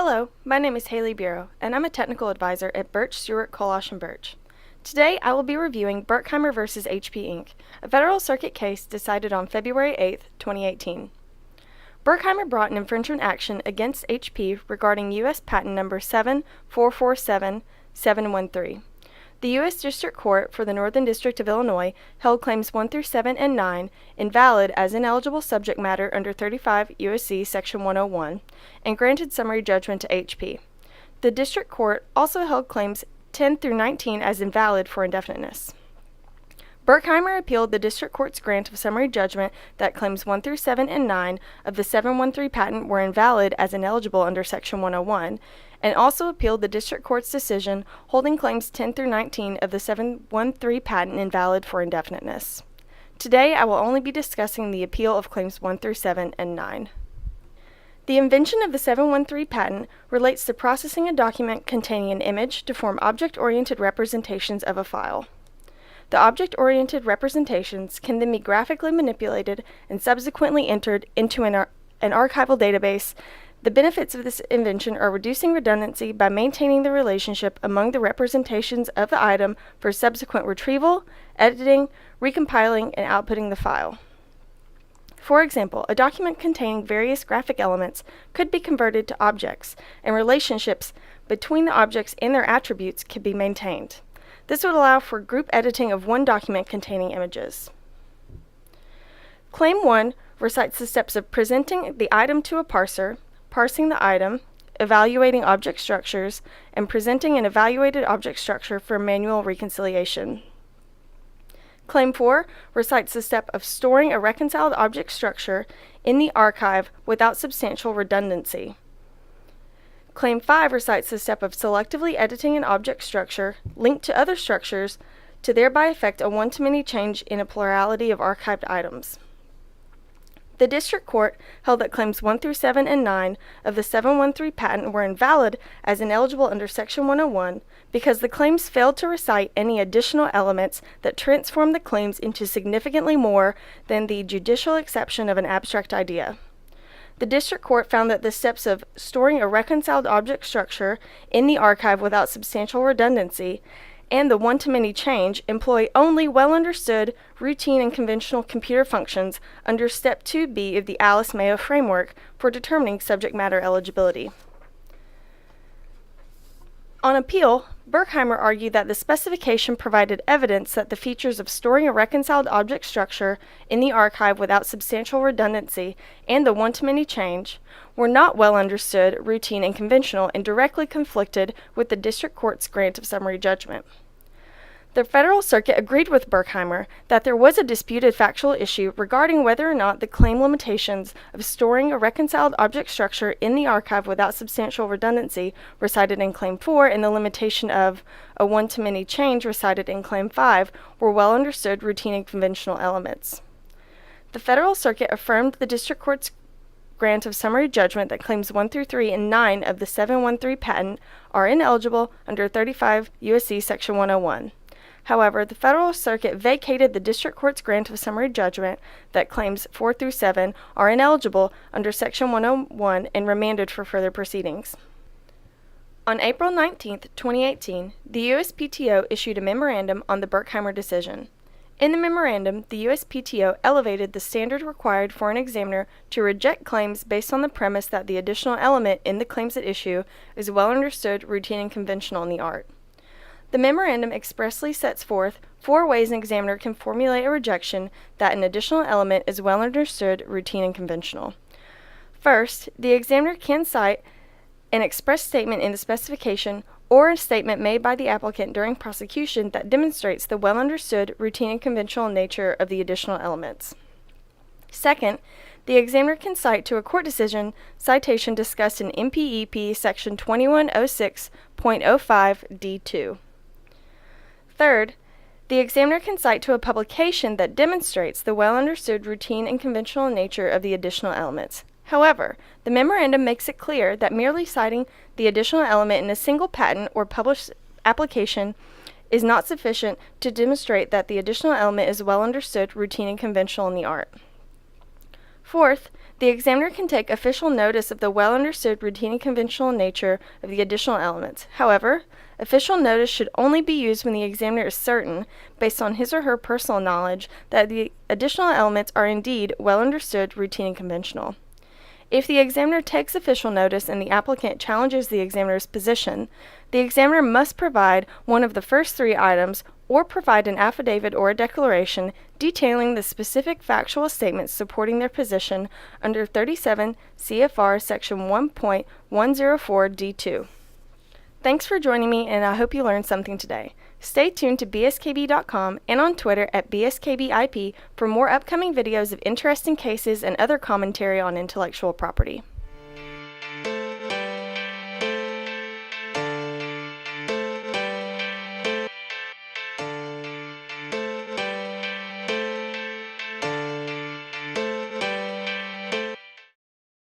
Hello, my name is Hailey Bureau, and I'm a technical advisor at Birch, Stewart, Kolasch, and Birch. Today, I will be reviewing Berkheimer v. HP Inc., a Federal Circuit case decided on February 8, 2018. Berkheimer brought an infringement action against HP regarding U.S. Patent Number 7447713. The U.S. District Court for the Northern District of Illinois held claims 1 through 7 and 9 invalid as ineligible subject matter under 35 U.S.C. Section 101 and granted summary judgment to HP. The District Court also held claims 10 through 19 as invalid for indefiniteness. Berkheimer appealed the District Court's grant of summary judgment that claims 1 through 7 and 9 of the 713 patent were invalid as ineligible under Section 101, and also appealed the District Court's decision holding claims 10 through 19 of the 713 patent invalid for indefiniteness. Today, I will only be discussing the appeal of claims 1 through 7 and 9. The invention of the 713 patent relates to processing a document containing an image to form object-oriented representations of a file. The object-oriented representations can then be graphically manipulated and subsequently entered into an archival database. The benefits of this invention are reducing redundancy by maintaining the relationship among the representations of the item for subsequent retrieval, editing, recompiling, and outputting the file. For example, a document containing various graphic elements could be converted to objects, and relationships between the objects and their attributes could be maintained. This would allow for group editing of one document containing images. Claim 1 recites the steps of presenting the item to a parser, parsing the item, evaluating object structures, and presenting an evaluated object structure for manual reconciliation. Claim 4 recites the step of storing a reconciled object structure in the archive without substantial redundancy. Claim 5 recites the step of selectively editing an object structure linked to other structures to thereby effect a one-to-many change in a plurality of archived items. The District Court held that claims 1 through 7 and 9 of the 713 patent were invalid as ineligible under Section 101 because the claims failed to recite any additional elements that transform the claims into significantly more than the judicial exception of an abstract idea. The District Court found that the steps of storing a reconciled object structure in the archive without substantial redundancy and the one-to-many change employ only well-understood, routine, and conventional computer functions under Step 2B of the Alice-Mayo framework for determining subject matter eligibility. On appeal, Berkheimer argued that the specification provided evidence that the features of storing a reconciled object structure in the archive without substantial redundancy and the one-to-many change were not well understood, routine, and conventional, and directly conflicted with the District Court's grant of summary judgment. The Federal Circuit agreed with Berkheimer that there was a disputed factual issue regarding whether or not the claim limitations of storing a reconciled object structure in the archive without substantial redundancy recited in Claim 4 and the limitation of a one-to-many change recited in Claim 5 were well understood, routine, and conventional elements. The Federal Circuit affirmed the District Court's grant of summary judgment that claims 1 through 3 and 9 of the 713 patent are ineligible under 35 U.S.C. Section 101. However, the Federal Circuit vacated the District Court's grant of summary judgment that claims 4 through 7 are ineligible under Section 101 and remanded for further proceedings. On April 19, 2018, the USPTO issued a memorandum on the Berkheimer decision. In the memorandum, the USPTO elevated the standard required for an examiner to reject claims based on the premise that the additional element in the claims at issue is well understood, routine, and conventional in the art. The memorandum expressly sets forth 4 ways an examiner can formulate a rejection that an additional element is well understood, routine, and conventional. First, the examiner can cite an express statement in the specification or a statement made by the applicant during prosecution that demonstrates the well understood, routine, and conventional nature of the additional elements. Second, the examiner can cite to a court decision citation discussed in MPEP Section 2106.05 D2. Third, the examiner can cite to a publication that demonstrates the well-understood, routine, and conventional nature of the additional elements. However, the memorandum makes it clear that merely citing the additional element in a single patent or published application is not sufficient to demonstrate that the additional element is well understood, routine, and conventional in the art. Fourth, the examiner can take official notice of the well-understood routine and conventional nature of the additional elements. However, official notice should only be used when the examiner is certain, based on his or her personal knowledge, that the additional elements are indeed well understood, routine, and conventional. If the examiner takes official notice and the applicant challenges the examiner's position, the examiner must provide one of the first three items or provide an affidavit or a declaration detailing the specific factual statements supporting their position under 37 CFR Section 1.104D2. Thanks for joining me, and I hope you learned something today. Stay tuned to bskb.com and on Twitter at bskbip for more upcoming videos of interesting cases and other commentary on intellectual property.